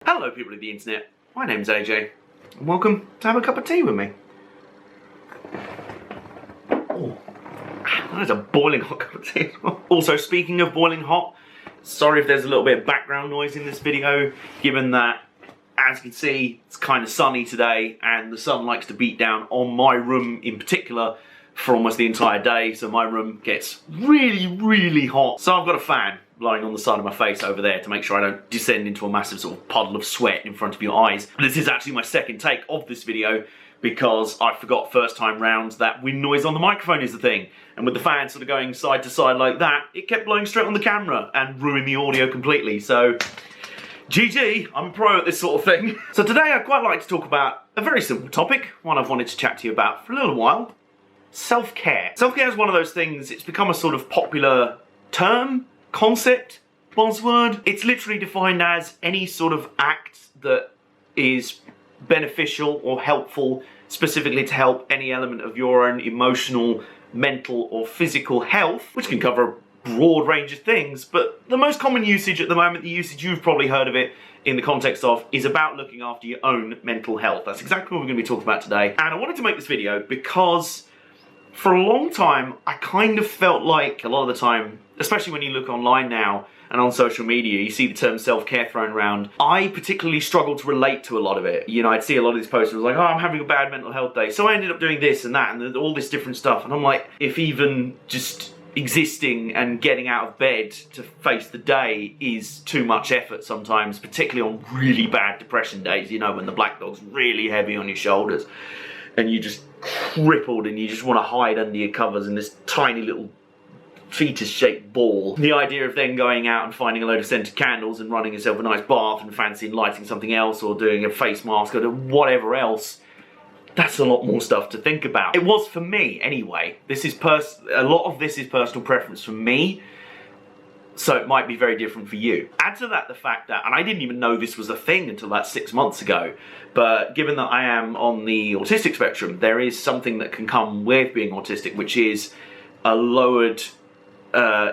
Hello people of the internet, my name's AJ, and welcome to have a cup of tea with me. Oh, that is a boiling hot cup of tea. Also, speaking of boiling hot, sorry if there's a little bit of background noise in this video, given that, as you can see, it's kind of sunny today, and the sun likes to beat down on my room in particular for almost the entire day, so my room gets really hot. So I've got a fan lying on the side of my face over there to make sure I don't descend into a massive sort of puddle of sweat in front of your eyes. This is actually my second take of this video because I forgot first time round that wind noise on the microphone is the thing. And with the fan sort of going side to side like that, it kept blowing straight on the camera and ruined the audio completely. So, GG, I'm a pro at this sort of thing. So today I'd quite like to talk about a very simple topic, one I've wanted to chat to you about for a little while. Self-care. Self-care is one of those things, it's become a sort of popular term, concept, buzzword. It's literally defined as any sort of act that is beneficial or helpful, specifically to help any element of your own emotional, mental or physical health, which can cover a broad range of things, but the most common usage at the moment, the usage you've probably heard of it in the context of, is about looking after your own mental health. That's exactly what we're going to be talking about today. And I wanted to make this video because for a long time, I kind of felt like, a lot of the time, especially when you look online now and on social media, you see the term self-care thrown around. I particularly struggled to relate to a lot of it. You know, I'd see a lot of these posts and was like, oh, I'm having a bad mental health day, so I ended up doing this and that and all this different stuff. And I'm like, if even just existing and getting out of bed to face the day is too much effort sometimes, particularly on really bad depression days, you know, when the black dog's really heavy on your shoulders and you're just crippled and you just want to hide under your covers in this tiny little fetus-shaped ball. The idea of then going out and finding a load of scented candles and running yourself a nice bath and fancying lighting something else or doing a face mask or whatever else, that's a lot more stuff to think about. It was for me anyway. This is a lot of this is personal preference for me, so it might be very different for you. Add to that the fact that, and I didn't even know this was a thing until about 6 months ago, but given that I am on the autistic spectrum, there is something that can come with being autistic, which is a lowered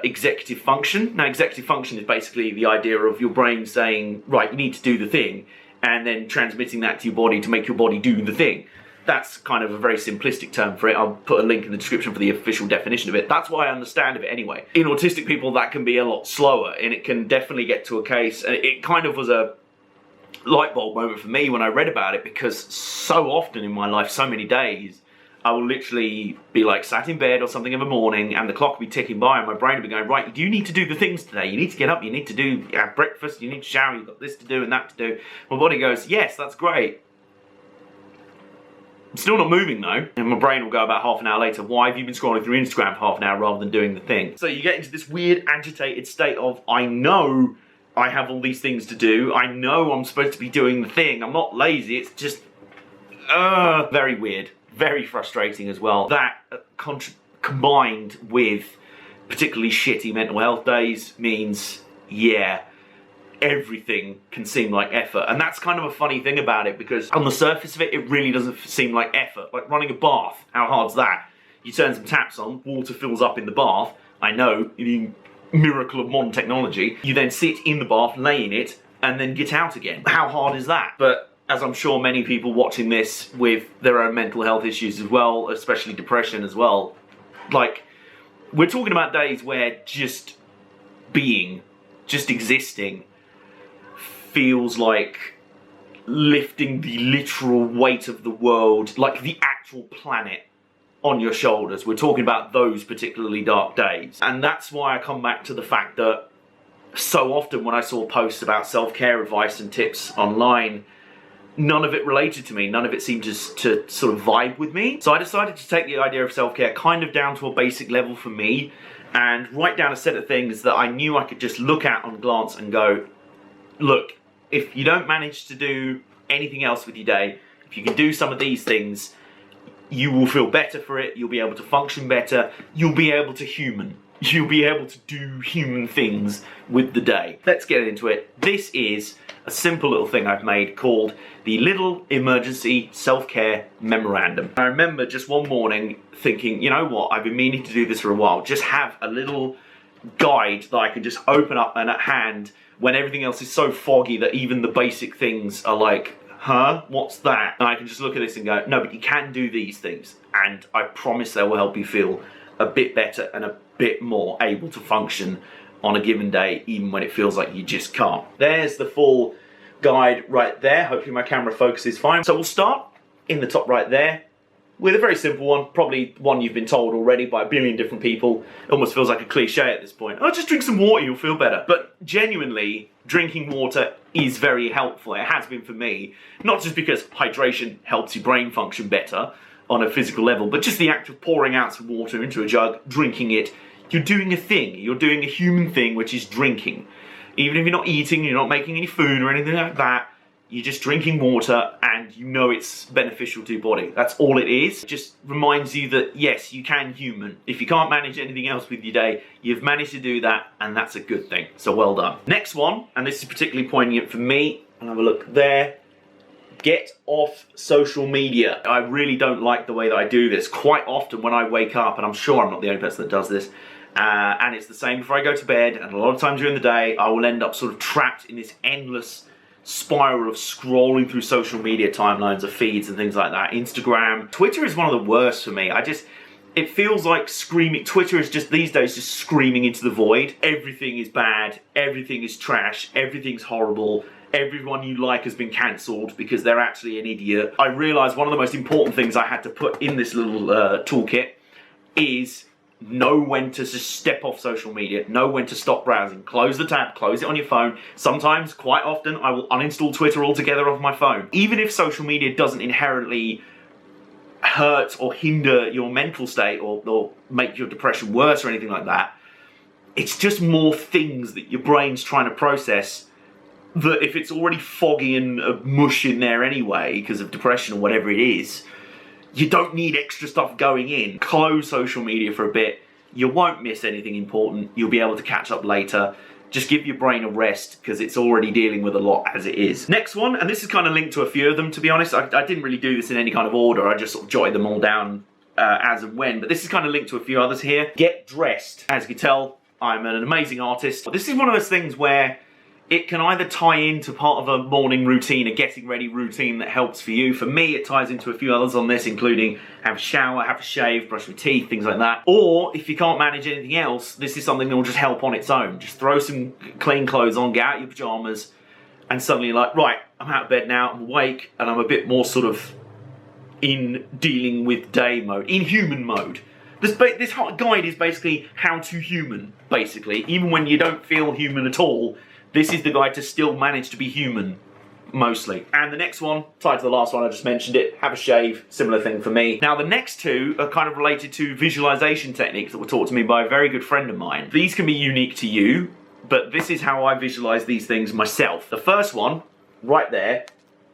executive function. Now, executive function is basically the idea of your brain saying, right, you need to do the thing, and then transmitting that to your body to make your body do the thing. That's kind of a very simplistic term for it. I'll put a link in the description for the official definition of it. That's why I understand of it anyway. In autistic people, that can be a lot slower, and it can definitely get to a case, and it kind of was a light bulb moment for me when I read about it, because so often in my life, so many days, I will literally be like sat in bed or something in the morning and the clock will be ticking by and my brain will be going, right, you need to do the things today. You need to get up, you need to have breakfast, you need to shower, you've got this to do and that to do. My body goes, yes, that's great. I'm still not moving though. And my brain will go about half an hour later, why have you been scrolling through Instagram for half an hour rather than doing the thing? So you get into this weird agitated state of, I know I have all these things to do. I know I'm supposed to be doing the thing. I'm not lazy, it's just, very weird. Very frustrating as well. That combined with particularly shitty mental health days means, yeah, everything can seem like effort. And that's kind of a funny thing about it, because on the surface of it, it really doesn't seem like effort. Like running a bath, how hard's that? You turn some taps on, water fills up in the bath. I know, the miracle of modern technology. You then sit in the bath, lay in it, and then get out again. How hard is that? But as I'm sure many people watching this with their own mental health issues as well, especially depression as well, like, we're talking about days where just being, just existing, feels like lifting the literal weight of the world, like the actual planet, on your shoulders. We're talking about those particularly dark days. And that's why I come back to the fact that so often when I saw posts about self-care advice and tips online, none of it related to me. None of it seemed to sort of vibe with me. So I decided to take the idea of self-care kind of down to a basic level for me and write down a set of things that I knew I could just look at on glance and go, look, if you don't manage to do anything else with your day, if you can do some of these things, you will feel better for it, you'll be able to function better, you'll be able to you'll be able to do human things with the day. Let's get into it. This is a simple little thing I've made called the Little Emergency Self-Care Memorandum. I remember just one morning thinking, you know what, I've been meaning to do this for a while. Just have a little guide that I can just open up and at hand when everything else is so foggy that even the basic things are like, huh, what's that? And I can just look at this and go, no, but you can do these things, and I promise they will help you feel a bit better and a bit more able to function on a given day, even when it feels like you just can't. There's the full guide right there. Hopefully my camera focuses fine. So we'll start in the top right there with a very simple one, probably one you've been told already by a billion different people. It almost feels like a cliche at this point. Oh, just drink some water, you'll feel better. But genuinely, drinking water is very helpful. It has been for me, not just because hydration helps your brain function better on a physical level, but just the act of pouring out some water into a jug, drinking it. You're doing a thing. You're doing a human thing, which is drinking. Even if you're not eating, you're not making any food or anything like that, you're just drinking water and you know it's beneficial to your body. That's all it is. It just reminds you that, yes, you can human. If you can't manage anything else with your day, you've managed to do that, and that's a good thing. So well done. Next one, and this is particularly poignant for me, and have a look there. Get off social media. I really don't like the way that I do this. Quite often when I wake up, and I'm sure I'm not the only person that does this, and it's the same before I go to bed, and a lot of times during the day, I will end up sort of trapped in this endless spiral of scrolling through social media timelines of feeds and things like that. Instagram, Twitter is one of the worst for me. It feels like screaming. Twitter is just these days just screaming into the void. Everything is bad, everything is trash, everything's horrible, everyone you like has been cancelled because they're actually an idiot. I realised one of the most important things I had to put in this little toolkit is know when to just step off social media, know when to stop browsing, close the tab, close it on your phone. Sometimes, quite often, I will uninstall Twitter altogether off my phone. Even if social media doesn't inherently hurt or hinder your mental state or make your depression worse or anything like that, it's just more things that your brain's trying to process, that if it's already foggy and mush in there anyway because of depression or whatever it is, you don't need extra stuff going in. Close social media for a bit. You won't miss anything important. You'll be able to catch up later. Just give your brain a rest because it's already dealing with a lot as it is. Next one, and this is kind of linked to a few of them, to be honest. I didn't really do this in any kind of order. I just sort of jotted them all down as and when, but this is kind of linked to a few others here. Get dressed. As you can tell, I'm an amazing artist. This is one of those things where it can either tie into part of a morning routine, a getting ready routine that helps for you. For me, it ties into a few others on this, including have a shower, have a shave, brush your teeth, things like that. Or if you can't manage anything else, this is something that will just help on its own. Just throw some clean clothes on, get out your pajamas, and suddenly you're like, right, I'm out of bed now, I'm awake, and I'm a bit more sort of in dealing with day mode, in human mode. This guide is basically how to human, basically. Even when you don't feel human at all, this is the guide to still manage to be human, mostly. And the next one, tied to the last one, I just mentioned it, have a shave, similar thing for me. Now the next two are kind of related to visualization techniques that were taught to me by a very good friend of mine. These can be unique to you, but this is how I visualize these things myself. The first one, right there,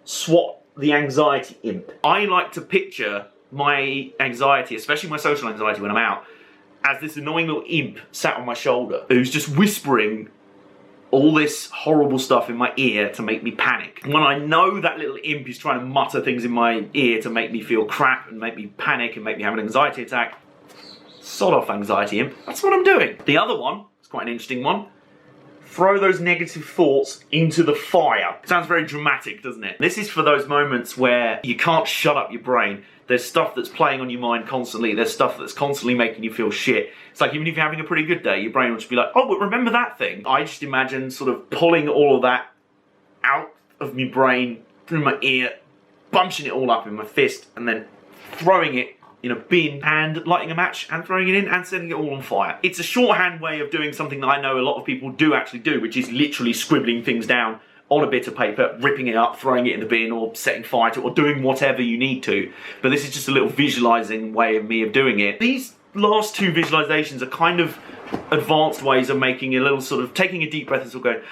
swat the anxiety imp. I like to picture my anxiety, especially my social anxiety when I'm out, as this annoying little imp sat on my shoulder who's just whispering all this horrible stuff in my ear to make me panic. When I know that little imp is trying to mutter things in my ear to make me feel crap and make me panic and make me have an anxiety attack, sod off anxiety imp, that's what I'm doing. The other one, it's quite an interesting one, throw those negative thoughts into the fire. Sounds very dramatic, doesn't it? This is for those moments where you can't shut up your brain. There's stuff that's playing on your mind constantly. There's stuff that's constantly making you feel shit. It's like even if you're having a pretty good day, your brain will just be like, oh, but remember that thing? I just imagine sort of pulling all of that out of my brain, through my ear, bunching it all up in my fist, and then throwing it in a bin and lighting a match and throwing it in and setting it all on fire. It's a shorthand way of doing something that I know a lot of people do actually do, which is literally scribbling things down on a bit of paper, ripping it up, throwing it in the bin, or setting fire to it, or doing whatever you need to. But this is just a little visualizing way of me of doing it. These last two visualizations are kind of advanced ways of making a little sort of taking a deep breath and sort of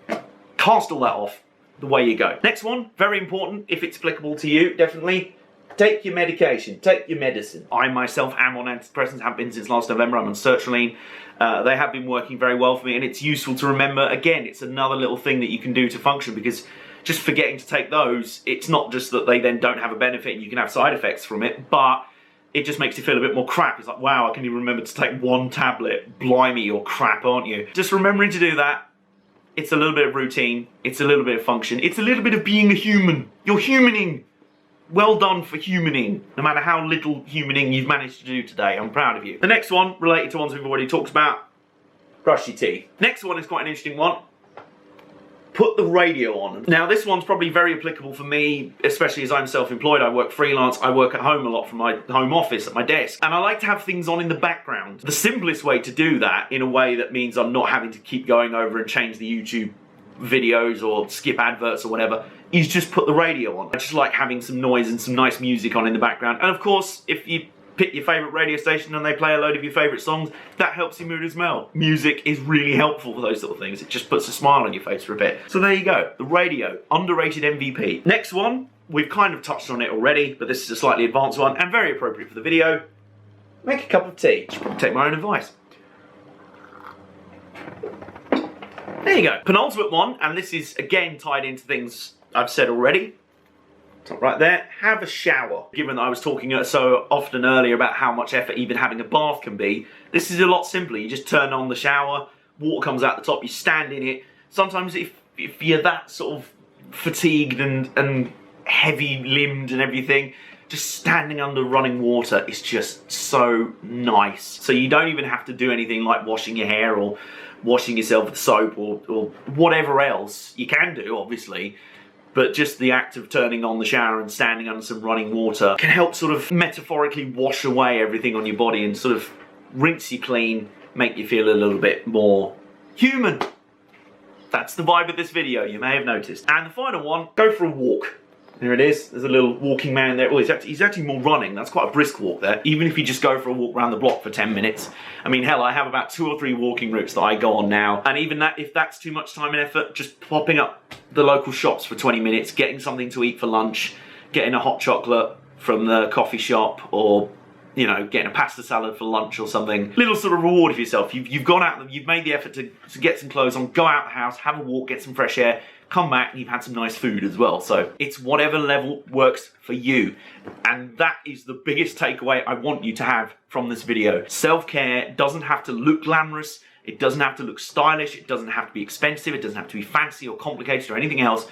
going, cast all that off the way you go. Next one, very important, if it's applicable to you, definitely. Take your medication, take your medicine. I myself am on antidepressants, have been since last November. I'm on sertraline. They have been working very well for me, and it's useful to remember, again, it's another little thing that you can do to function, because just forgetting to take those, it's not just that they then don't have a benefit and you can have side effects from it, but it just makes you feel a bit more crap. It's like, wow, I can even remember to take one tablet. Blimey, you're crap, aren't you? Just remembering to do that, it's a little bit of routine, it's a little bit of function, it's a little bit of being a human. You're humaning. Well done for humaning, no matter how little humaning you've managed to do today. I'm proud of you. The next one, related to ones we've already talked about, brush your teeth. Next one is quite an interesting one. Put the radio on. Now this one's probably very applicable for me, especially as I'm self-employed. I work freelance, I work at home a lot from my home office at my desk, and I like to have things on in the background. The simplest way to do that, in a way that means I'm not having to keep going over and change the YouTube videos or skip adverts or whatever, is just put the radio on. I just like having some noise and some nice music on in the background. And of course, if you pick your favourite radio station and they play a load of your favourite songs, that helps your mood as well. Music is really helpful for those sort of things. It just puts a smile on your face for a bit. So there you go, the radio, underrated MVP. Next one, we've kind of touched on it already, but this is a slightly advanced one and very appropriate for the video. Make a cup of tea. Should probably take my own advice. There you go. Penultimate one, and this is again tied into things I've said already. Top right there, have a shower. Given that I was talking so often earlier about how much effort even having a bath can be, this is a lot simpler. You just turn on the shower, water comes out the top, you stand in it. Sometimes if you're that sort of fatigued and heavy-limbed and everything, just standing under running water is just so nice. So you don't even have to do anything like washing your hair or washing yourself with soap or whatever else. You can do, obviously, but just the act of turning on the shower and standing under some running water can help sort of metaphorically wash away everything on your body and sort of rinse you clean, make you feel a little bit more human. That's the vibe of this video, you may have noticed. And the final one, go for a walk. There it is, there's a little walking man there. Well, he's actually more running, that's quite a brisk walk there. Even if you just go for a walk around the block for 10 minutes. I mean, hell, I have about 2 or 3 walking routes that I go on now. And even that, if that's too much time and effort, just popping up the local shops for 20 minutes, getting something to eat for lunch, getting a hot chocolate from the coffee shop, or, you know, getting a pasta salad for lunch or something. Little sort of reward for yourself. You've gone out, you've made the effort to get some clothes on, go out the house, have a walk, get some fresh air, come back and you've had some nice food as well. So it's whatever level works for you. And that is the biggest takeaway I want you to have from this video. Self-care doesn't have to look glamorous. It doesn't have to look stylish. It doesn't have to be expensive. It doesn't have to be fancy or complicated or anything else.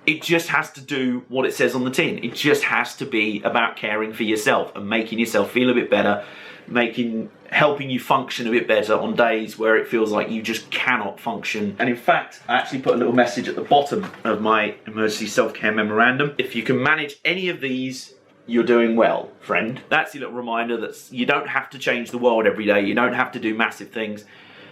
It just has to do what it says on the tin. It just has to be about caring for yourself and making yourself feel a bit better, helping you function a bit better on days where it feels like you just cannot function. And in fact, I actually put a little message at the bottom of my emergency self-care memorandum. If you can manage any of these, you're doing well, friend. That's your little reminder that you don't have to change the world every day. You don't have to do massive things.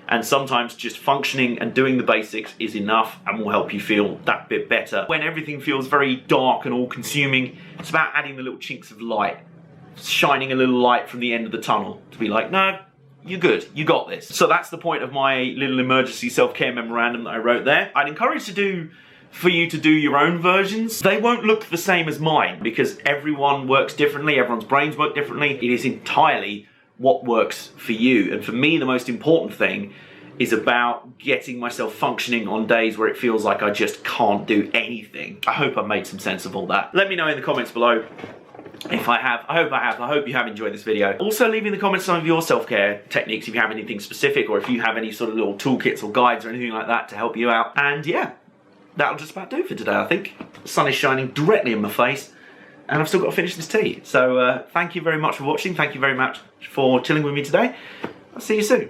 And sometimes just functioning and doing the basics is enough and will help you feel that bit better. When everything feels very dark and all-consuming, it's about adding the little chinks of light, shining a little light from the end of the tunnel to be like, no, you're good, you got this. So that's the point of my little emergency self-care memorandum that I wrote there. I'd encourage for you to do your own versions. They won't look the same as mine because everyone works differently, everyone's brains work differently. It is entirely what works for you. And for me, the most important thing is about getting myself functioning on days where it feels like I just can't do anything. I hope I've made some sense of all that. Let me know in the comments below if I have. I hope I have. I hope you have enjoyed this video. Also, leave in the comments some of your self-care techniques if you have anything specific, or if you have any sort of little toolkits or guides or anything like that to help you out. And yeah, that'll just about do for today, I think. The sun is shining directly in my face, and I've still got to finish this tea. So thank you very much for watching. Thank you very much for chilling with me today. I'll see you soon.